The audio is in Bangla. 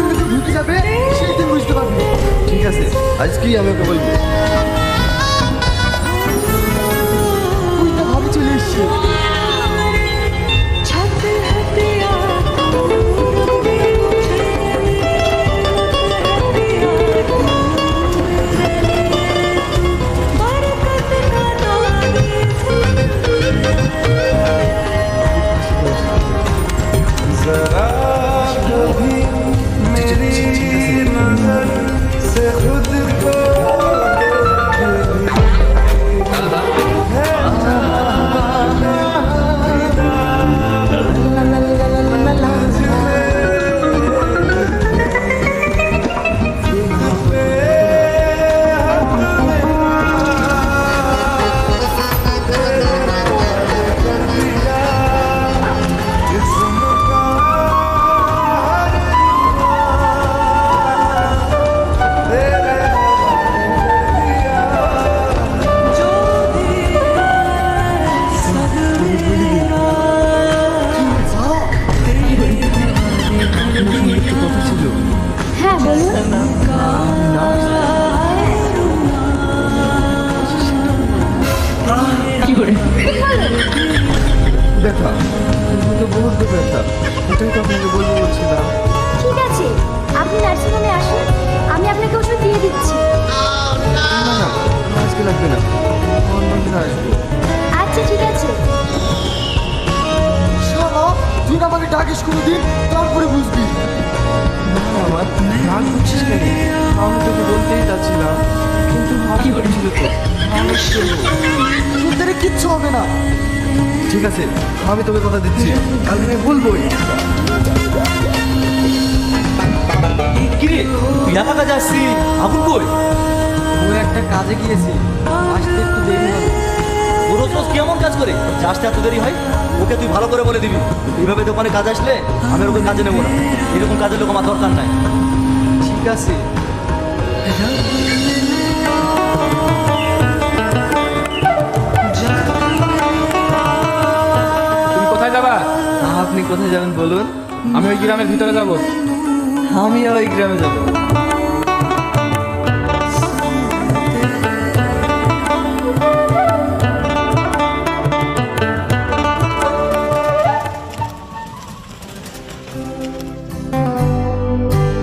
মাথার ভিতরে ঢুকে যাবে, সেই দিন বুঝতে পারবি। ঠিক আছে, আজকেই আমি ওকে বলবো। তুই তো ভাবে চলে এসছি। হ্যাঁ বলুন। ব্যথা, কিন্তু বহুত ব্যথা, এটাই তো আপনাকে বলবো বলছিলাম। ঠিক আছে, আপনি নার্সিংহোমে আসুন, আমি আপনাকে ওষুধ দিয়ে দিচ্ছি। না না, আজকে লাগবে না, অন্যদিন আসবো। আচ্ছা ঠিক আছে। শালা, তুই না আমাকে ডাকিস কোনোদিন, তারপরে বুঝবি। আমার রাগ করছিস কেন? আমি তোকে বলতেই যাচ্ছিলাম, কিন্তু ভাবি করেছিল তো আমি কি করবো? তোদের কিচ্ছু হবে না। ঠিক আছে, আমি তোকে কথা দিচ্ছি, কালকে আমি বলবোই। কিরে তুই একা কাজে আসছি, আগুন কই? ও একটা কাজে গিয়েছি, আসতে একটু দেরি হবে। ও রোজ রোজ কেমন কাজ করে যে আসতে এত দেরি হয়? ওকে তুই ভালো করে বলে দিবি, এইভাবে দোকানে কাজ আসলে আমি আর ওকে কাজে নেবো না। এরকম কাজের লোক আমার দরকার নাই। ঠিক আছে। তুমি কোথায় যাবা? আপনি কোথায় যাবেন বলুন? আমি ওই গ্রামের ভিতরে যাব। আমি ওই গ্রামে যাবো।